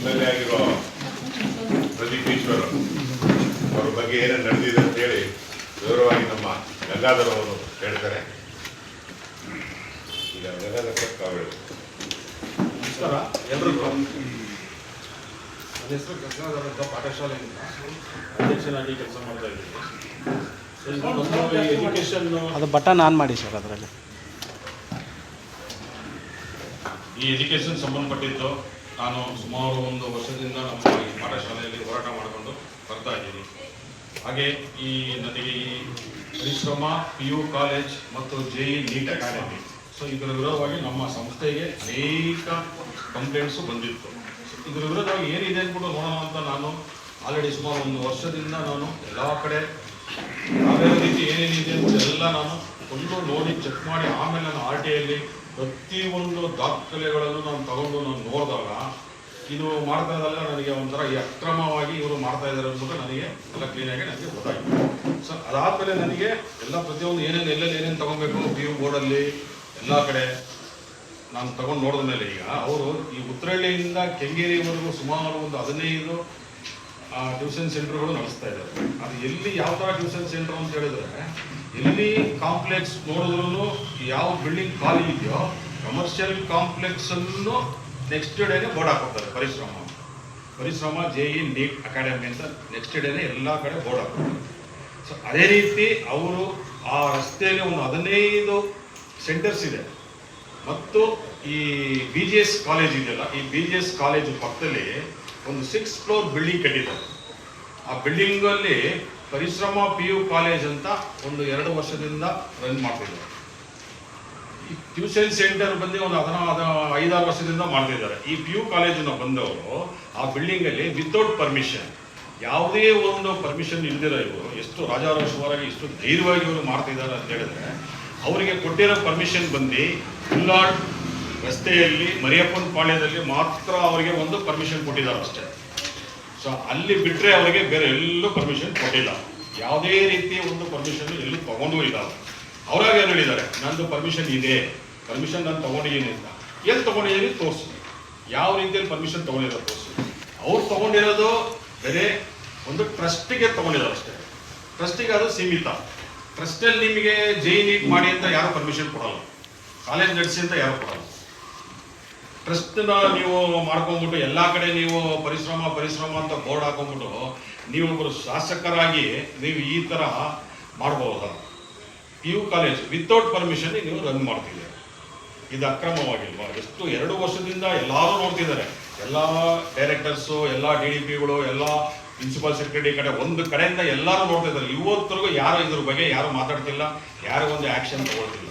MLA ಆಗಿರೋ ಪ್ರದೀಪ್ ಈಶ್ವರ್ ಅವ್ರ ಬಗ್ಗೆ ಏನೇನು ನಡೆದಿದೆ ಅಂತೇಳಿ ವಿವರವಾಗಿ ನಮ್ಮ ಗಂಗಾಧರ್ ಅವರು ಹೇಳ್ತಾರೆ. ಈಗ ಗಂಗಾಧರ್ ಕಾವೇಳಿ. ನಮಸ್ಕಾರ ಎಲ್ರಿಗೂ. ನನ್ನ ಹೆಸರು ಗಂಗಾಧರ್ ಅಂತ ಪಾಠಶಾಲೆಯಿಂದ ಅಧ್ಯಕ್ಷನಾಗಿ ಕೆಲಸ ಮಾಡ್ತಾ ಇದ್ದೀನಿ. ಎಜುಕೇಷನ್ ಅದು ಬಟನ್ ಆನ್ ಮಾಡಿ ಸರ್. ಅದರಲ್ಲಿ ಈ ಎಜುಕೇಷನ್ ಸಂಬಂಧಪಟ್ಟಿದ್ದು ನಾನು ಸುಮಾರು ಒಂದು ವರ್ಷದಿಂದ ನಮ್ಮ ಈ ಪಾಠಶಾಲೆಯಲ್ಲಿ ಹೋರಾಟ ಮಾಡಿಕೊಂಡು ಬರ್ತಾ ಇದ್ದೀನಿ. ಹಾಗೆ ನನಗೆ ಈ ಪರಿಶ್ರಮ PU ಕಾಲೇಜ್ ಮತ್ತು JE ನೀಟ್ ಅಕಾಡೆಮಿ, ಸೊ ಇದರ ವಿರೋಧವಾಗಿ ನಮ್ಮ ಸಂಸ್ಥೆಗೆ ಅನೇಕ ಕಂಪ್ಲೇಂಟ್ಸು ಬಂದಿತ್ತು. ಇದರ ವಿರೋಧವಾಗಿ ಏನಿದೆ ಅಂದ್ಬಿಟ್ಟು ನೋಡೋಣ ಅಂತ ನಾನು ಆಲ್ರೆಡಿ ಸುಮಾರು ಒಂದು ವರ್ಷದಿಂದ ನಾನು ಎಲ್ಲ ಕಡೆ ಯಾವ್ಯಾವ ರೀತಿ ಏನೇನಿದೆ ಅಂದ್ಬಿಟ್ಟು ಎಲ್ಲ ನಾನು ಫುಲ್ಲು ನೋಡಿ ಚೆಕ್ ಮಾಡಿ ಆಮೇಲೆ ನಾನು RTIಯಲ್ಲಿ ಪ್ರತಿಯೊಂದು ದಾಖಲೆಗಳನ್ನು ನಾನು ತಗೊಂಡು ನಾನು ನೋಡಿದಾಗ ಇದು ಮಾಡ್ತಾ ಇದ್ದಲ್ಲ ನನಗೆ ಒಂಥರ ಈ ಅಕ್ರಮವಾಗಿ ಇವರು ಮಾಡ್ತಾ ಇದ್ದಾರೆ ಅಂದ್ಬಿಟ್ಟು ನನಗೆ ಎಲ್ಲ ಕ್ಲೀನಾಗಿ ನನಗೆ ಗೊತ್ತಾಯಿತು. ಸೊ ಅದಾದಮೇಲೆ ನನಗೆ ಎಲ್ಲ ಪ್ರತಿಯೊಂದು ಎಲ್ಲೆಲ್ಲಿ ಏನೇನು ತೊಗೊಬೇಕು PU ಬೋರ್ಡಲ್ಲಿ ಎಲ್ಲ ಕಡೆ ನಾನು ತಗೊಂಡು ನೋಡಿದ ಮೇಲೆ ಈಗ ಅವರು ಈ ಉತ್ತರಹಳ್ಳಿಯಿಂದ ಕೆಂಗೇರಿವರೆಗೂ ಸುಮಾರು ಒಂದು 15 ಟ್ಯೂಷನ್ ಸೆಂಟರ್ಗಳು ನಡೆಸ್ತಾ ಇದ್ದಾರೆ. ಅದು ಎಲ್ಲಿ ಯಾವ ಥರ ಟ್ಯೂಷನ್ ಸೆಂಟರ್ ಅಂತ ಹೇಳಿದ್ರೆ, ಎಲ್ಲಿ ಕಾಂಪ್ಲೆಕ್ಸ್ ನೋಡಿದ್ರು ಯಾವ ಬಿಲ್ಡಿಂಗ್ ಖಾಲಿ ಇದೆಯೋ ಕಮರ್ಷಿಯಲ್ ಕಾಂಪ್ಲೆಕ್ಸನ್ನು ನೆಕ್ಸ್ಟ್ ಡೇನೆ ಬೋರ್ಡ್ ಹಾಕೋತಾರೆ. ಪರಿಶ್ರಮ JE ನೀಟ್ ಅಕಾಡೆಮಿ ಅಂತ ನೆಕ್ಸ್ಟ್ ಡೇನೆ ಎಲ್ಲ ಕಡೆ ಬೋರ್ಡ್ ಹಾಕೋತಾರೆ. ಸೊ ಅದೇ ರೀತಿ ಅವರು ಆ ರಸ್ತೆಯಲ್ಲಿ ಒಂದು 15 ಸೆಂಟರ್ಸ್ ಇದೆ. ಮತ್ತು ಈ BGS ಕಾಲೇಜ್ ಇದೆಯಲ್ಲ, ಈ BGS ಕಾಲೇಜು ಪಕ್ಕದಲ್ಲಿ ಒಂದು 6th ಫ್ಲೋರ್ ಬಿಲ್ಡಿಂಗ್ ಕಟ್ಟಿದ್ದಾರೆ. ಆ ಬಿಲ್ಡಿಂಗಲ್ಲಿ ಪರಿಶ್ರಮ PU ಕಾಲೇಜ್ ಅಂತ ಒಂದು 2 ವರ್ಷದಿಂದ ರನ್ ಮಾಡ್ತಿದ್ದಾರೆ. ಈ ಟ್ಯೂಷನ್ ಸೆಂಟರ್ ಬಂದು ಒಂದು 5-6 ವರ್ಷದಿಂದ ಮಾಡ್ತಿದ್ದಾರೆ. ಈ PU ಕಾಲೇಜನ್ನು ಬಂದವರು ಆ ಬಿಲ್ಡಿಂಗಲ್ಲಿ ವಿತೌಟ್ ಪರ್ಮಿಷನ್, ಯಾವುದೇ ಒಂದು ಪರ್ಮಿಷನ್ ಇಲ್ದಿರೋ ಇವರು ಎಷ್ಟು ರಾಜಾರೋಷವಾಗಿ ಇಷ್ಟು ಧೈರ್ಯವಾಗಿ ಇವರು ಮಾಡ್ತಿದ್ದಾರೆ ಅಂತ ಹೇಳಿದ್ರೆ, ಅವರಿಗೆ ಕೊಟ್ಟಿರೋ ಪರ್ಮಿಷನ್ ಬಂದು ಉಲ್ಲಾಳ್ ರಸ್ತೆಯಲ್ಲಿ ಮರಿಯಪ್ಪನ ಪಾಳ್ಯದಲ್ಲಿ ಮಾತ್ರ ಅವರಿಗೆ ಒಂದು ಪರ್ಮಿಷನ್ ಕೊಟ್ಟಿದ್ದಾರೆ ಅಷ್ಟೇ. ಸೊ ಅಲ್ಲಿ ಬಿಟ್ಟರೆ ಅವರಿಗೆ ಬೇರೆ ಎಲ್ಲೂ ಪರ್ಮಿಷನ್ ಕೊಟ್ಟಿಲ್ಲ. ಯಾವುದೇ ರೀತಿಯ ಒಂದು ಪರ್ಮಿಷನ್ ಎಲ್ಲೂ ತಗೊಂಡೂ ಇಲ್ಲ. ಅವರಾಗ ಏನು ಹೇಳಿದ್ದಾರೆ, ನಂದು ಪರ್ಮಿಷನ್ ಇದೆ, ಪರ್ಮಿಷನ್ ನಾನು ತೊಗೊಂಡಿದ್ದೀನಿ ಅಂತ. ಎಲ್ಲಿ ತೊಗೊಂಡಿದ್ದೀನಿ ತೋರಿಸಿ, ಯಾವ ರೀತಿಯಲ್ಲಿ ಪರ್ಮಿಷನ್ ತೊಗೊಂಡಿರೋ ತೋರಿಸಿ. ಅವ್ರು ತೊಗೊಂಡಿರೋದು ಬೇರೆ ಒಂದು ಟ್ರಸ್ಟಿಗೆ ತೊಗೊಂಡಿದ್ದಾರೆ ಅಷ್ಟೇ. ಟ್ರಸ್ಟಿಗೆ ಅದು ಸೀಮಿತ. ಟ್ರಸ್ಟಲ್ಲಿ ನಿಮಗೆ JE ನೀಟ್ ಮಾಡಿ ಅಂತ ಯಾರು ಪರ್ಮಿಷನ್ ಕೊಡಲ್ಲ, ಕಾಲೇಜ್ ನಡೆಸಿ ಅಂತ ಯಾರು ಕೊಡಲ್ಲ. ಟ್ರಸ್ಟ್ನ ನೀವು ಮಾಡ್ಕೊಂಡ್ಬಿಟ್ಟು ಎಲ್ಲ ಕಡೆ ನೀವು ಪರಿಶ್ರಮ ಅಂತ ಬೋರ್ಡ್ ಹಾಕೊಂಡ್ಬಿಟ್ಟು ನೀವೊಬ್ಬರು ಶಾಸಕರಾಗಿ ನೀವು ಈ ಥರ ಮಾಡ್ಬೋದ? PU ಕಾಲೇಜ್ ವಿತೌಟ್ ಪರ್ಮಿಷನ್ ನೀವು ರನ್ ಮಾಡ್ತಿದ್ದೀರಿ. ಇದು ಅಕ್ರಮವಾಗಿಲ್ವಾ? ಎಷ್ಟು 2 ವರ್ಷದಿಂದ ಎಲ್ಲರೂ ನೋಡ್ತಿದ್ದಾರೆ. ಎಲ್ಲ ಡೈರೆಕ್ಟರ್ಸು, ಎಲ್ಲ DDPಗಳು, ಎಲ್ಲ ಪ್ರಿನ್ಸಿಪಲ್ ಸೆಕ್ರೆಟರಿ ಕಡೆ ಒಂದು ಕಡೆಯಿಂದ ಎಲ್ಲರೂ ನೋಡ್ತಿದ್ದಾರೆ. ಇವತ್ತರೆಗೂ ಯಾರು ಇದ್ರ ಬಗ್ಗೆ ಯಾರು ಮಾತಾಡ್ತಿಲ್ಲ, ಯಾರು ಒಂದು ಆ್ಯಕ್ಷನ್ ತಗೊಳ್ತಿಲ್ಲ.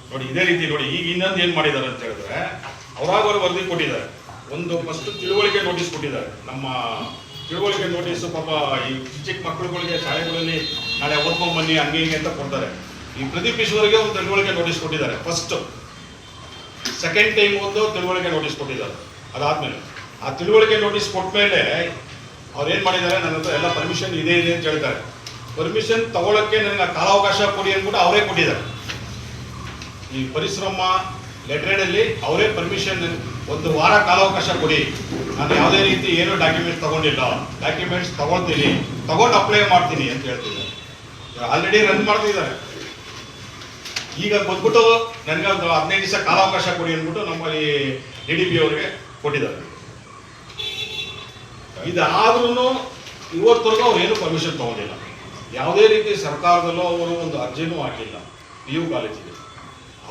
ನೋಡಿ ಇದೇ ರೀತಿ ನೋಡಿ ಈಗ ಇನ್ನೊಂದು ಏನು ಮಾಡಿದ್ದಾರೆ ಅಂತ ಹೇಳಿದ್ರೆ, ಅವರಾಗವರು ವರದಿ ಕೊಟ್ಟಿದ್ದಾರೆ. ಒಂದು ಫಸ್ಟ್ ತಿಳುವಳಿಕೆ ನೋಟಿಸ್ ಕೊಟ್ಟಿದ್ದಾರೆ. ನಮ್ಮ ತಿಳುವಳಿಕೆ ನೋಟಿಸು ಪಾಪ ಈ ಚಿಕ್ಕ ಮಕ್ಕಳುಗಳಿಗೆ ಶಾಲೆಗಳಲ್ಲಿ ನಾಳೆ ಓದ್ಕೊಂಡ್ಬನ್ನಿ ಹಂಗೆ ಹಿಂಗೆ ಅಂತ ಕೊಡ್ತಾರೆ. ಈ ಪ್ರದೀಪ್ ಈಶ್ವರ್ಗೆ ಒಂದು ತಿಳುವಳಿಕೆ ನೋಟಿಸ್ ಕೊಟ್ಟಿದ್ದಾರೆ ಫಸ್ಟ್. ಸೆಕೆಂಡ್ ಟೈಮ್ ಒಂದು ತಿಳುವಳಿಕೆ ನೋಟಿಸ್ ಕೊಟ್ಟಿದ್ದಾರೆ. ಅದಾದಮೇಲೆ ಆ ತಿಳುವಳಿಕೆ ನೋಟಿಸ್ ಕೊಟ್ಟ ಮೇಲೆ ಅವ್ರು ಏನು ಮಾಡಿದ್ದಾರೆ, ನನ್ನ ಹತ್ರ ಎಲ್ಲ ಪರ್ಮಿಷನ್ ಇದೆ ಅಂತ ಹೇಳ್ತಾರೆ. ಪರ್ಮಿಷನ್ ತಗೊಳ್ಳೋಕ್ಕೆ ನನಗೆ ಕಾಲಾವಕಾಶ ಕೊಡಿ ಅಂದ್ಬಿಟ್ಟು ಅವರೇ ಕೊಟ್ಟಿದ್ದಾರೆ. ಈ ಪರಿಶ್ರಮ ಲೆಟ್ರೇಡಲ್ಲಿ ಅವರೇ ಪರ್ಮಿಷನ್, 1 ವಾರ ಕಾಲಾವಕಾಶ ಕೊಡಿ, ನಾನು ಯಾವುದೇ ರೀತಿ ಏನೂ ಡಾಕ್ಯುಮೆಂಟ್ಸ್ ತಗೊಂಡಿಲ್ಲ, ಡಾಕ್ಯುಮೆಂಟ್ಸ್ ತಗೊಳ್ತೀನಿ, ತಗೊಂಡು ಅಪ್ಲೈ ಮಾಡ್ತೀನಿ ಅಂತ ಹೇಳ್ತಿದ್ದಾರೆ. ಆಲ್ರೆಡಿ ರನ್ ಮಾಡ್ತಿದ್ದಾರೆ. ಈಗ ಬಂದ್ಬಿಟ್ಟು ನನಗೆ ಒಂದು 15 ದಿವಸ ಕಾಲಾವಕಾಶ ಕೊಡಿ ಅಂದ್ಬಿಟ್ಟು ನಮ್ಮಲ್ಲಿ DDP ಅವರಿಗೆ ಕೊಟ್ಟಿದ್ದಾರೆ. ಇದಾದ್ರೂ ಇವತ್ತರೆಗೂ ಅವ್ರು ಏನು ಪರ್ಮಿಷನ್ ತಗೊಂಡಿಲ್ಲ. ಯಾವುದೇ ರೀತಿ ಸರ್ಕಾರದಲ್ಲೂ ಅವರು ಒಂದು ಅರ್ಜಿನೂ ಹಾಕಿಲ್ಲ PU ಕಾಲೇಜಿಗೆ.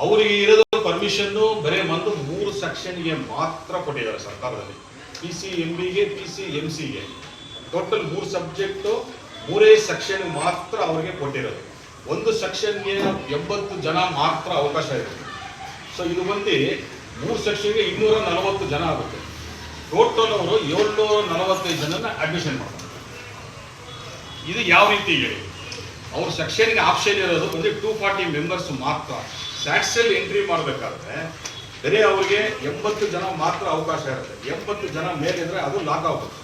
ಅವರಿಗೆ ಇರೋದು ಪರ್ಮಿಷನ್ನು ಬರೀ 3 ಸೆಕ್ಷನ್ಗೆ ಮಾತ್ರ ಕೊಟ್ಟಿದ್ದಾರೆ ಸರ್ಕಾರದಲ್ಲಿ. PCMBಗೆ, PCMCಗೆ ಟೋಟಲ್ 3 ಸಬ್ಜೆಕ್ಟು 3 ಸೆಕ್ಷನ್ ಮಾತ್ರ ಅವರಿಗೆ ಕೊಟ್ಟಿರೋದು. ಒಂದು ಸೆಕ್ಷನ್ಗೆ 80 ಜನ ಮಾತ್ರ ಅವಕಾಶ ಇರುತ್ತೆ. ಸೊ ಇದು ಬಂದು 3 ಸೆಕ್ಷನ್ಗೆ 240 ಜನ ಆಗುತ್ತೆ. ಟೋಟಲ್ ಅವರು 745 ಜನನ ಅಡ್ಮಿಷನ್ ಮಾಡ್ತಾರೆ. ಇದು ಯಾವ ರೀತಿ ಹೇಳಿ, ಅವ್ರ ಸೆಕ್ಷನ್ಗೆ ಆಪ್ಷನ್ ಇರೋದು ಬಂದು 240 ಮೆಂಬರ್ಸ್ ಮಾತ್ರ. ಸ್ಯಾಟ್ಸಲ್ಲಿ ಎಂಟ್ರಿ ಮಾಡಬೇಕಾದ್ರೆ ಬರೀ ಅವ್ರಿಗೆ 80 ಜನ ಮಾತ್ರ ಅವಕಾಶ ಇರುತ್ತೆ. 80 ಜನ ಮೇಲಿದ್ರೆ ಅದು ಲಾಕ್ ಆಗ್ಬಿಡುತ್ತೆ.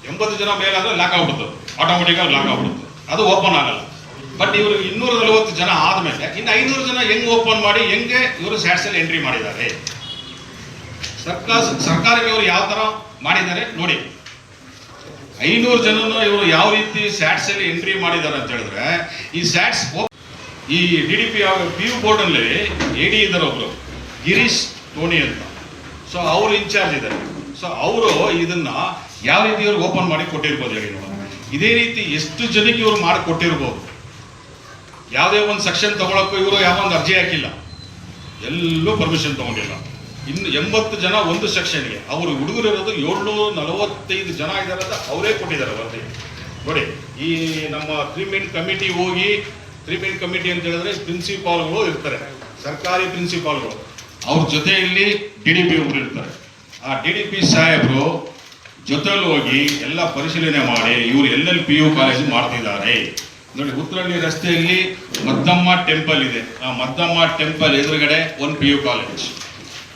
80 ಜನ ಮೇಲಾದ್ರೆ ಲಾಕ್ ಆಗ್ಬಿಡುತ್ತೆ, ಆಟೋಮೆಟಿಕ್ಕಾಗಿ ಲಾಕ್ ಆಗ್ಬಿಡುತ್ತೆ, ಅದು ಓಪನ್ ಆಗಲ್ಲ. ಬಟ್ ಇವರು 240 ಜನ ಆದಮೇಲೆ ಇನ್ನು 500 ಜನ ಹೆಂಗೆ ಓಪನ್ ಮಾಡಿ ಹೆಂಗೆ ಇವರು ಸ್ಯಾಟ್ಸಲ್ಲಿ ಎಂಟ್ರಿ ಮಾಡಿದ್ದಾರೆ. ಸರ್ಕಾರಕ್ಕೆ ಇವರು ಯಾವ ತರ ಮಾಡಿದ್ದಾರೆ ನೋಡಿ. 500 ಜನನ ಇವರು ಯಾವ ರೀತಿ ಸ್ಯಾಟ್ಸ್ ಅಲ್ಲಿ ಎಂಟ್ರಿ ಮಾಡಿದ್ದಾರೆ ಅಂತ ಹೇಳಿದ್ರೆ, ಈ ಸ್ಯಾಟ್ಸ್ ಈ DDP PU ಬೋರ್ಡ್ ಅಲ್ಲಿ AD ಇದ್ದಾರೆ ಒಬ್ರು, ಗಿರೀಶ್ ಟೋನಿ ಅಂತ. ಸೊ ಅವ್ರು ಇನ್ಚಾರ್ಜ್ ಇದ್ದಾರೆ. ಸೊ ಅವರು ಇದನ್ನ ಯಾವ ರೀತಿ ಇವ್ರು ಓಪನ್ ಮಾಡಿ ಕೊಟ್ಟಿರ್ಬೋದು ಹೇಳಿ ನೋಡೋಣ. ಇದೇ ರೀತಿ ಎಷ್ಟು ಜನಕ್ಕೆ ಇವರು ಮಾಡಿ ಕೊಟ್ಟಿರ್ಬೋದು. ಯಾವುದೇ ಒಂದು ಸೆಕ್ಷನ್ ತಗೊಳಕ್ಕೂ ಇವರು ಯಾವ ಒಂದು ಅರ್ಜಿ ಹಾಕಿಲ್ಲ, ಎಲ್ಲೂ ಪರ್ಮಿಷನ್ ತಗೊಂಡಿಲ್ಲ. ಇನ್ನು 80 ಜನ ಒಂದು ಸೆಕ್ಷನ್ಗೆ, ಅವರು ಹುಡುಗರು ಇರೋದು 745 ಜನ ಇದ್ದಾರೆ ಅಂತ ಅವರೇ ಕೊಟ್ಟಿದ್ದಾರೆ ವರದಿ ನೋಡಿ. ಈ ನಮ್ಮ 3 ಮೇನ್ ಕಮಿಟಿ ಹೋಗಿ, 3 ಮೇನ್ ಕಮಿಟಿ ಅಂತ ಹೇಳಿದ್ರೆ ಪ್ರಿನ್ಸಿಪಾಲ್ಗಳು ಇರ್ತಾರೆ, ಸರ್ಕಾರಿ ಪ್ರಿನ್ಸಿಪಾಲ್ಗಳು, ಅವ್ರ ಜೊತೆಯಲ್ಲಿ DDP ಒಬ್ರು ಇರ್ತಾರೆ. ಆ DDP ಸಾಹೇಬರು ಜೊತೆಲಿ ಹೋಗಿ ಎಲ್ಲ ಪರಿಶೀಲನೆ ಮಾಡಿ ಇವರು ಎಲ್ಲೆಲ್ಲಿ PU ಕಾಲೇಜ್ ಮಾಡ್ತಿದ್ದಾರೆ ನೋಡಿ. ಉತ್ತರಹಳ್ಳಿ ರಸ್ತೆಯಲ್ಲಿ ಮದ್ದಮ್ಮ ಟೆಂಪಲ್ ಇದೆ, ಆ ಮದ್ದಮ್ಮ ಟೆಂಪಲ್ ಎದುರುಗಡೆ ಒಂದು PU ಕಾಲೇಜ್,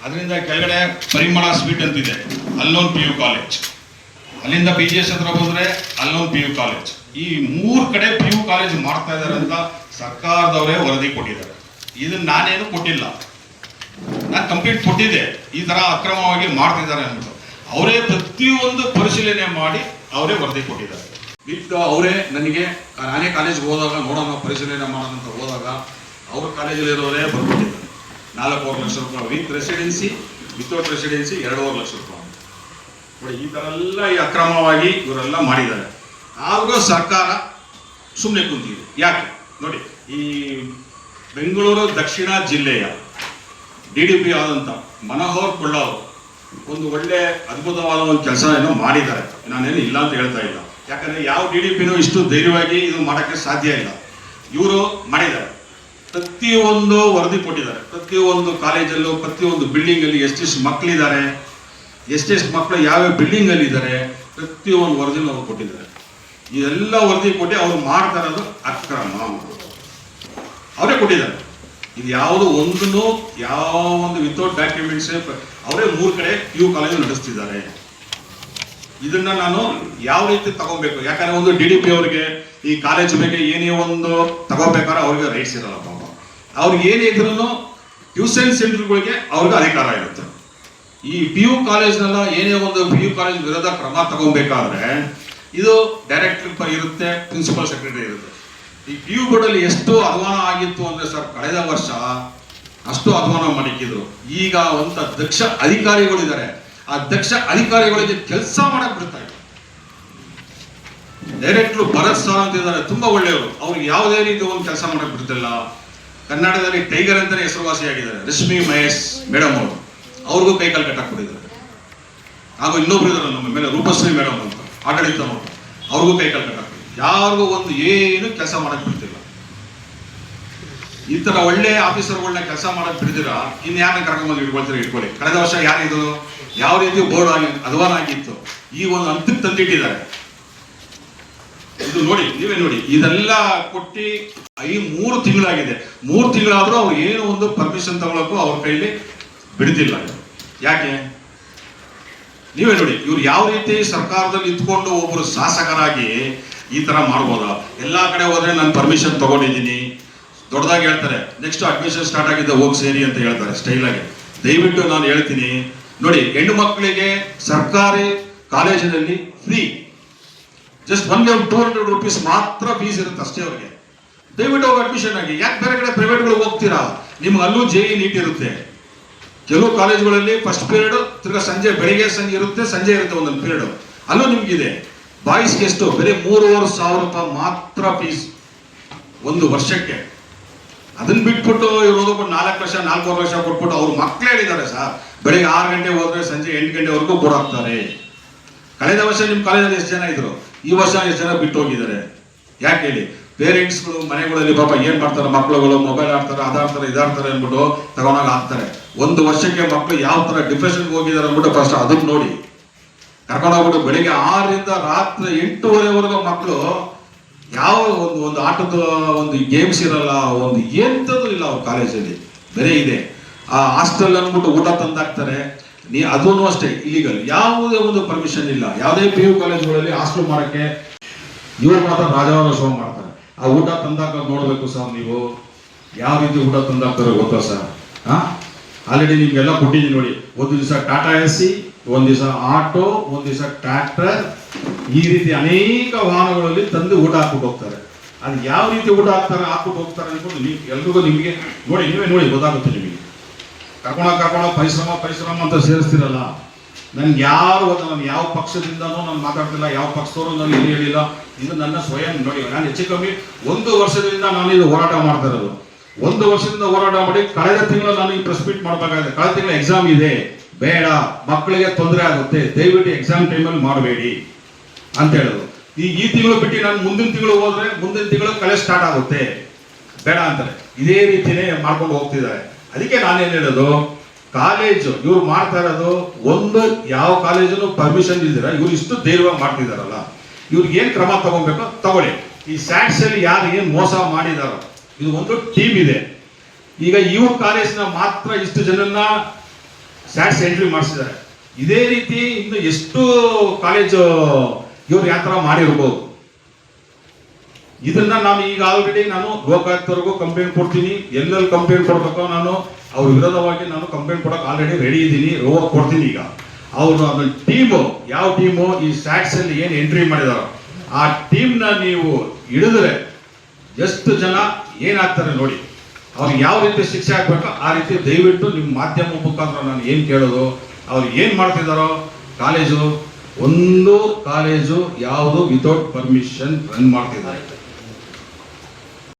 ಅದರಿಂದ ಕೆಳಗಡೆ ಪರಿಮಳ ಸ್ವೀಟ್ ಅಂತಿದೆ, ಅಲ್ಲೊಂದು PU ಕಾಲೇಜ್, ಅಲ್ಲಿಂದ BGS ಹತ್ರ ಹೋದ್ರೆ ಅಲ್ಲೊಂದು PU ಕಾಲೇಜ್. ಈ 3 ಕಡೆ PU ಕಾಲೇಜ್ ಮಾಡ್ತಾ ಇದ್ದಾರೆ ಅಂತ ಸರ್ಕಾರದವರೇ ವರದಿ ಕೊಟ್ಟಿದ್ದಾರೆ. ಇದನ್ನ ನಾನೇನು ಕೊಟ್ಟಿಲ್ಲ, ನಾನು ಕಂಪ್ಲೀಟ್ ಕೊಟ್ಟಿದ್ದೆ ಈ ತರ ಅಕ್ರಮವಾಗಿ ಮಾಡ್ತಿದ್ದಾರೆ ಅಂದ್ಬಿಟ್ಟು. ಅವರೇ ಪ್ರತಿಯೊಂದು ಪರಿಶೀಲನೆ ಮಾಡಿ ಅವರೇ ವರದಿ ಕೊಟ್ಟಿದ್ದಾರೆ. ಅವರೇ ನನಗೆ, ನಾನೇ ಕಾಲೇಜ್ಗೆ ಹೋದಾಗ ನೋಡೋಣ ಪರಿಶೀಲನೆ ಮಾಡೋಣ ಅಂತ ಹೋದಾಗ ಅವ್ರ ಕಾಲೇಜಲ್ಲಿರೋರೇ ಬರ್ಬಿಟ್ಟಿದ್ದಾರೆ. 4.5 ಲಕ್ಷ ರೂಪಾಯಿ with residency, without residency 2.5 lakh ರೂಪಾಯಿ ನೋಡಿ. ಈ ತರ ಎಲ್ಲ ಈ ಅಕ್ರಮವಾಗಿ ಇವರೆಲ್ಲ ಮಾಡಿದ್ದಾರೆ. ಆದರೂ ಸರ್ಕಾರ ಸುಮ್ಮನೆ ಕುಂತಿದೆ. ಯಾಕೆ ನೋಡಿ, ಈ ಬೆಂಗಳೂರು ದಕ್ಷಿಣ ಜಿಲ್ಲೆಯ DDP ಆದಂತ ಮನೋಹರ್ ಕೊಳ್ಳಾವ್ ಒಂದು ಒಳ್ಳೆ ಅದ್ಭುತವಾದ ಒಂದು ಕೆಲಸ ಏನೋ ಮಾಡಿದ್ದಾರೆ, ನಾನೇನು ಇಲ್ಲ ಅಂತ ಹೇಳ್ತಾ ಇಲ್ಲ. ಯಾಕಂದ್ರೆ ಯಾವ DDPನೂ ಇಷ್ಟು ಧೈರ್ಯವಾಗಿ ಇದು ಮಾಡೋಕ್ಕೆ ಸಾಧ್ಯ ಇಲ್ಲ. ಇವರು ಮಾಡಿದ್ದಾರೆ, ಪ್ರತಿಯೊಂದು ವರದಿ ಕೊಟ್ಟಿದ್ದಾರೆ. ಪ್ರತಿಯೊಂದು ಕಾಲೇಜಲ್ಲೂ, ಪ್ರತಿಯೊಂದು ಬಿಲ್ಡಿಂಗ್ ಅಲ್ಲಿ ಎಷ್ಟೆಷ್ಟು ಮಕ್ಕಳಿದ್ದಾರೆ, ಎಷ್ಟೆಷ್ಟು ಮಕ್ಕಳು ಯಾವ್ಯಾವ ಬಿಲ್ಡಿಂಗ್ ಅಲ್ಲಿ ಇದ್ದಾರೆ, ಪ್ರತಿಯೊಂದು ವರದಿನೂ ಅವ್ರು ಕೊಟ್ಟಿದ್ದಾರೆ. ಇದೆಲ್ಲ ವರದಿ ಕೊಟ್ಟು ಅವ್ರು ಮಾಡ್ತಾ ಇರೋದು ಅಕ್ರಮ, ಅವರೇ ಕೊಟ್ಟಿದ್ದಾರೆ. ಇದು ಯಾವುದು ಒಂದನ್ನು ಯಾವ ಒಂದು ವಿತೌಟ್ ಡಾಕ್ಯುಮೆಂಟ್ಸ್ ಅವರೇ 3 ಕಡೆ PU ಕಾಲೇಜ್ ನಡೆಸ್ತಿದ್ದಾರೆ. ಇದನ್ನ ನಾನು ಯಾವ ರೀತಿ ತಗೋಬೇಕು, ಯಾಕಂದ್ರೆ ಒಂದು DDP ಅವರಿಗೆ ಈ ಕಾಲೇಜ್ ಬಗ್ಗೆ ಏನೇ ಒಂದು ತಗೋಬೇಕಾದ್ರೆ ಅವ್ರಿಗೆ ರೈಟ್ಸ್ ಇರಲ್ಲ ಪಾಪ. ಅವ್ರಿಗೆ ಏನೇ ಇದ್ರೂ ಟ್ಯೂಷನ್ ಸೆಂಟರ್ಗಳಿಗೆ ಅವ್ರಿಗೆ ಅಧಿಕಾರ ಇರುತ್ತೆ. ಈ PU ಕಾಲೇಜ್ನೆಲ್ಲ ಏನೇ ಒಂದು PU ಕಾಲೇಜ್ ವಿರೋಧ ಕ್ರಮ ತಗೋಬೇಕಾದ್ರೆ ಇದು ಡೈರೆಕ್ಟರ್ ಇರುತ್ತೆ, ಪ್ರಿನ್ಸಿಪಲ್ ಸೆಕ್ರೆಟರಿ ಇರುತ್ತೆ. ಈ PU ಬೋರ್ಡ್ ಅಲ್ಲಿ ಎಷ್ಟು ಅಧ್ವಾನ ಆಗಿತ್ತು ಅಂದ್ರೆ ಸರ್, ಕಳೆದ ವರ್ಷ ಅಷ್ಟು ಅಧ್ವಾನ ಮಾಡಿಕ್ಕಿದ್ರು. ಈಗ ಒಂದು ದಕ್ಷ ಅಧಿಕಾರಿಗಳಿದ್ದಾರೆ, ಆ ದಕ್ಷ ಅಧಿಕಾರಿಗಳಿಗೆ ಕೆಲಸ ಮಾಡಕ್ ಬಿಡ್ತಾ ಇಲ್ಲ. ಡೈರೆಕ್ಟರ್ ಭರತ್ ಸರ್ ಅಂತ ಇದ್ದಾರೆ, ತುಂಬಾ ಒಳ್ಳೆಯವರು, ಅವ್ರಿಗೆ ಯಾವುದೇ ರೀತಿ ಒಂದು ಕೆಲಸ ಮಾಡಕ್ ಬಿಡ್ತಿಲ್ಲ. ಕರ್ನಾಟಕದಲ್ಲಿ ಟೈಗರ್ ಅಂತಾನೆ ಹೆಸರುವಾಸಿಯಾಗಿದ್ದಾರೆ ರಶ್ಮಿ ಮಹೇಶ್ ಮೇಡಮ್ ಅವರು, ಅವ್ರಿಗೂ ಕೈಕಾಲು ಕಟ್ಟಾಕ್ಬಿಟ್ಟಿದ್ದಾರೆ. ಹಾಗೂ ಇನ್ನೊಬ್ರು ಇದ್ದಾರೆ ನಮ್ಮ ಮೇಲೆ, ರೂಪಶ್ರೀ ಮೇಡಮ್ ಅಂತ ಆಡಳಿತ ನೋಡಿ, ಅವ್ರಿಗೂ ಕೈಕಾಲು ಕಟ್ಟಾಕ್ಬಿಟ್ಟಿದ್ದಾರೆ. ಯಾರಿಗೂ ಒಂದು ಏನು ಕೆಲಸ ಮಾಡಕ್ ಬಿಡ್ತಿಲ್ಲ. ಈ ತರ ಒಳ್ಳೆ ಆಫೀಸರ್ಗಳನ್ನ ಕೆಲಸ ಮಾಡಕ್ ಬಿಡ್ತೀರಾ, ಇನ್ಯಾರನ್ನ ಕರ್ಕೊಂಡ್ಬಂದು ಇಟ್ಕೊಳ್ತೀರಾ, ಇಟ್ಕೊಳ್ಳಿ. ಕಳೆದ ವರ್ಷ ಯಾರಿದು ಯಾವ ರೀತಿ ಬೋರ್ಡ್ ಆಗಿ ಅಧ್ವಾನ ಆಗಿತ್ತು, ಈ ಒಂದು ಹಂತಕ್ಕೆ ತಂದಿಟ್ಟಿದ್ದಾರೆ. ಇದು ನೋಡಿ, ನೀವೇ ನೋಡಿ, ಇದೆಲ್ಲ ಕೊಟ್ಟು 3 ತಿಂಗಳಾಗಿದೆ. 3 ತಿಂಗಳಾದ್ರೂ ಅವ್ರು ಏನು ಒಂದು ಪರ್ಮಿಷನ್ ತಗೊಳಕ್ಕೂ ಅವ್ರ ಕೈಲಿ ಬಿಡ್ತಿಲ್ಲ. ಯಾಕೆ ನೀವೇ ನೋಡಿ, ಇವ್ರು ಯಾವ ರೀತಿ ಸರ್ಕಾರದಲ್ಲಿ ಇದ್ಕೊಂಡು ಒಬ್ರು ಶಾಸಕರಾಗಿ ಈ ತರ ಮಾಡ್ಬೋದಾ? ಎಲ್ಲಾ ಕಡೆ ಹೋದ್ರೆ ನಾನು ಪರ್ಮಿಷನ್ ತಗೊಂಡಿದ್ದೀನಿ, ದೊಡ್ಡದಾಗಿ ಹೇಳ್ತಾರೆ. ನೆಕ್ಸ್ಟ್ ಅಡ್ಮಿಷನ್ ಸ್ಟಾರ್ಟ್ ಆಗಿದೆ, ಹೋಗಿ ಸೇರಿ ಅಂತ ಹೇಳ್ತಾರೆ ಸ್ಟೈಲ್ ಆಗಿ. ದಯವಿಟ್ಟು ನಾನು ಹೇಳ್ತೀನಿ ನೋಡಿ, ಹೆಣ್ಣು ಮಕ್ಕಳಿಗೆ ಸರ್ಕಾರಿ ಕಾಲೇಜಿನಲ್ಲಿ ಫ್ರೀ, ಜಸ್ಟ್ 200 ರೂಪೀಸ್ ಮಾತ್ರ ಫೀಸ್ ಇರುತ್ತೆ ಅಷ್ಟೇ ಅವ್ರಿಗೆ. ದಯವಿಟ್ಟು ಹೋಗಿ ಅಡ್ಮಿಷನ್ ಆಗಿ. ಯಾಕೆ ಬೇರೆ ಕಡೆ ಪ್ರೈವೇಟ್ಗಳಿಗೆ ಹೋಗ್ತೀರಾ? ನಿಮ್ಗೆ ಅಲ್ಲೂ JE ನೀಟ್ ಇರುತ್ತೆ. ಕೆಲವು ಕಾಲೇಜುಗಳಲ್ಲಿ ಫಸ್ಟ್ ಪೀರಿಯಡ್ ತಿರ್ಗಾ ಸಂಜೆ, ಬೆಳಿಗ್ಗೆ ಸಂಜೆ ಇರುತ್ತೆ, ಸಂಜೆ ಇರುತ್ತೆ ಒಂದೊಂದು ಪೀರಿಯಡ್. ಅಲ್ಲೂ ನಿಮ್ಗಿದೆ. ಬಾಯ್ಸ್ಗೆ ಎಷ್ಟು? ಬರೀ 3,500 ರೂಪಾಯಿ ಮಾತ್ರ ಫೀಸ್ ಒಂದು ವರ್ಷಕ್ಕೆ. ಅದನ್ನ ಬಿಟ್ಬಿಟ್ಟು ಇವರು ಓದ್ಬಿಟ್ಟು 4 ಲಕ್ಷ 4.5 ಲಕ್ಷ ಕೊಟ್ಬಿಟ್ಟು ಅವ್ರ ಮಕ್ಕಳು ಹೇಳಿದ್ದಾರೆ ಸರ್, ಬೆಳಿಗ್ಗೆ 6 ಗಂಟೆ ಹೋದ್ರೆ ಸಂಜೆ 8 ಗಂಟೆವರೆಗೂ ಕೊಡಾಕ್ತಾರೆ. ಕಳೆದ ವರ್ಷ ನಿಮ್ಮ ಕಾಲೇಜಲ್ಲಿ ಎಷ್ಟು ಜನ ಇದ್ರು, ಈ ವರ್ಷ ಎಷ್ಟು ಜನ ಬಿಟ್ಟು ಹೋಗಿದ್ದಾರೆ? ಯಾಕೆ ಹೇಳಿ? ಪೇರೆಂಟ್ಸ್ಗಳು ಮನೆಗಳಲ್ಲಿ ಪಾಪ ಏನ್ ಮಾಡ್ತಾರೆ, ಮಕ್ಕಳುಗಳು ಮೊಬೈಲ್ ಆಡ್ತಾರೆ, ಅದಾಡ್ತಾರೆ, ಇದಾಡ್ತಾರೆ ಅಂದ್ಬಿಟ್ಟು ತಗೊಂಡಾಗ ಹಾಕ್ತಾರೆ. ಒಂದು ವರ್ಷಕ್ಕೆ ಮಕ್ಕಳು ಯಾವ ತರ ಡಿಪ್ರೆಷನ್ಗೆ ಹೋಗಿದ್ದಾರೆ ಅಂದ್ಬಿಟ್ಟು ಫಸ್ಟ್ ಅದನ್ನ ನೋಡಿ ಕರ್ಕೊಂಡೋಗ್ಬಿಟ್ಟು ಬೆಳಿಗ್ಗೆ 6ರಿಂದ ರಾತ್ರಿ 8:30ವರೆಗೂ ಮಕ್ಕಳು ಯಾವ ಒಂದು ಆಟದ ಒಂದು ಗೇಮ್ಸ್ ಇರಲ್ಲ, ಒಂದು ಎಂಥದ್ದು ಇಲ್ಲ ಅವ್ರ ಕಾಲೇಜಲ್ಲಿ. ಬೇರೆ ಇದೆ ಆ ಹಾಸ್ಟೆಲ್ ಅಂದ್ಬಿಟ್ಟು ಊಟ ತಂದಾಕ್ತಾರೆ. ಅದೂ ಅಷ್ಟೇ ಇಲ್ಲಿಗಲ್, ಯಾವುದೇ ಒಂದು ಪರ್ಮಿಷನ್ ಇಲ್ಲ. ಯಾವುದೇ PU ಕಾಲೇಜುಗಳಲ್ಲಿ ಹಾಸ್ಟೆಲ್ ಮಾಡಕ್ಕೆ ಇವ್ರು ಮಾತ್ರ ರಾಜವನ ಮಾಡ್ತಾರೆ. ಆ ಊಟ ತಂದಾಕ ನೋಡ್ಬೇಕು ಸರ್ ನೀವು, ಯಾವ ರೀತಿ ಊಟ ತಂದಾಕ್ತಾರೆ ಗೊತ್ತಾ ಸರ್? ಆಲ್ರೆಡಿ ನಿಮ್ಗೆಲ್ಲ ಕೊಟ್ಟಿದ್ದೀನಿ ನೋಡಿ. ಒಂದು ದಿವಸ ಟಾಟಾ ಎಸಿ, ಒಂದು ದಿವಸ ಆಟೋ, ಒಂದು ದಿವಸ ಟ್ರ್ಯಾಕ್ಟರ್, ಈ ರೀತಿ ಅನೇಕ ವಾಹನಗಳಲ್ಲಿ ತಂದು ಊಟ ಹಾಕ್ಬಿಟ್ಟು ಹೋಗ್ತಾರೆ. ಅದು ಯಾವ ರೀತಿ ಊಟ ಹಾಕ್ಬಿಟ್ಟು ಹೋಗ್ತಾರೆ ಅನ್ಕೊಂಡು ನೀವು ಎಲ್ರಿಗೂ ನಿಮಗೆ ನೋಡಿ, ನೀವೇ ನೋಡಿ ಗೊತ್ತಾಗುತ್ತೆ ನಿಮಗೆ. ಕರ್ಕೊಂಡು ಪರಿಶ್ರಮ ಅಂತ ಸೇರಿಸ್ತಿರಲ್ಲ. ನನ್ಗೆ ಯಾರು ನಾನು ಯಾವ ಪಕ್ಷದಿಂದನೂ ನಾನು ಮಾತಾಡ್ತಿಲ್ಲ, ಯಾವ ಪಕ್ಷದವರು ನಾನು ಇಲ್ಲಿ ಹೇಳಿಲ್ಲ. ಇದು ನನ್ನ ಸ್ವಯಂ ನೋಡಿ. ನಾನು ಹೆಚ್ಚು ಕಮ್ಮಿ 1 ವರ್ಷದಿಂದ ನಾನು ಇದು ಹೋರಾಟ ಮಾಡ್ತಾ ಇರೋದು. 1 ವರ್ಷದಿಂದ ಹೋರಾಟ ಮಾಡಿ ಕಳೆದ ತಿಂಗಳು ನಾನು ಈ ಪ್ರೆಸ್ ಮೀಟ್ ಮಾಡಬೇಕಾಗಿದೆ. ಕಳೆದ ತಿಂಗಳು ಎಕ್ಸಾಮ್ ಇದೆ, ಬೇಡ, ಮಕ್ಕಳಿಗೆ ತೊಂದರೆ ಆಗುತ್ತೆ, ದಯವಿಟ್ಟು ಎಕ್ಸಾಮ್ ಟೈಮಲ್ಲಿ ಮಾಡಬೇಡಿ ಅಂತ ಹೇಳೋದು. ಈ ತಿಂಗಳು ಬಿಟ್ಟು ನಾನು ಮುಂದಿನ ತಿಂಗಳು ಹೋದ್ರೆ ಮುಂದಿನ ತಿಂಗಳು ಕಲೆ ಸ್ಟಾರ್ಟ್ ಆಗುತ್ತೆ, ಬೇಡ ಅಂತಾರೆ. ಇದೇ ರೀತಿನೇ ಮಾಡ್ಕೊಂಡು ಹೋಗ್ತಿದ್ದಾರೆ. ಅದಕ್ಕೆ ನಾನೇನು ಹೇಳೋದು, ಕಾಲೇಜು ಇವ್ರು ಮಾಡ್ತಾ ಇರೋದು ಒಂದು ಯಾವ ಕಾಲೇಜನ್ನು ಪರ್ಮಿಷನ್ ಇಲ್ದಿರ ಇವ್ರು ಇಷ್ಟು ಧೈರ್ಯವಾಗಿ ಮಾಡ್ತಿದಾರಲ್ಲ, ಇವ್ರಿಗೆ ಏನು ಕ್ರಮ ತಗೊಬೇಕು ತಗೊಳ್ಳಿ. ಈ ಸ್ಯಾಟ್ಸ್ ಅಲ್ಲಿ ಯಾರು ಏನು ಮೋಸ ಮಾಡಿದಾರೋ ಇದು ಒಂದು ಟೀಮ್ ಇದೆ. ಈಗ ಇವ್ರ ಕಾಲೇಜ್ನ ಮಾತ್ರ ಇಷ್ಟು ಜನನ್ನ ಸ್ಯಾಟ್ಸ್ ಎಂಟ್ರಿ ಮಾಡಿಸಿದ್ದಾರೆ. ಇದೇ ರೀತಿ ಇನ್ನು ಎಷ್ಟು ಕಾಲೇಜು ಇವ್ರು ಯಾವ ಥರ ಮಾಡಿರ್ಬೋದು. ಇದನ್ನ ನಾನು ಈಗ ಆಲ್ರೆಡಿ ನಾನು ಲೋಕಾಯುಕ್ತರಿಗೂ ಕಂಪ್ಲೇಂಟ್ ಕೊಡ್ತೀನಿ. ಎಲ್ಲೆಲ್ಲಿ ಕಂಪ್ಲೇಂಟ್ ಕೊಡ್ಬೇಕೋ ನಾನು ಅವ್ರ ವಿರೋಧವಾಗಿ ನಾನು ಕಂಪ್ಲೇಂಟ್ ಕೊಡೋಕೆ ಆಲ್ರೆಡಿ ರೆಡಿ ಇದ್ದೀನಿ, ಕೊಡ್ತೀನಿ. ಈಗ ಅವರು ಟೀಮು ಯಾವ ಟೀಮು ಈ ಸ್ಯಾಟ್ಸ್ ಅಲ್ಲಿ ಏನು ಎಂಟ್ರಿ ಮಾಡಿದಾರೋ ಆ ಟೀಮ್ನ ನೀವು ಹಿಡಿದ್ರೆ ಎಷ್ಟು ಜನ ಏನಾಗ್ತಾರೆ ನೋಡಿ. ಅವ್ರಿಗೆ ಯಾವ ರೀತಿ ಶಿಕ್ಷೆ ಆಗ್ಬೇಕೋ ಆ ರೀತಿ ದಯವಿಟ್ಟು ನಿಮ್ಮ ಮಾಧ್ಯಮ ಮುಖಾಂತರ ನಾನು ಏನು ಕೇಳೋದು, ಅವ್ರು ಏನು ಮಾಡ್ತಿದ್ದಾರೋ ಒಂದು ಕಾಲೇಜು ಯಾವುದು ವಿತೌಟ್ ಪರ್ಮಿಷನ್ ರನ್ ಮಾಡ್ತಿದ್ದಾರೆ.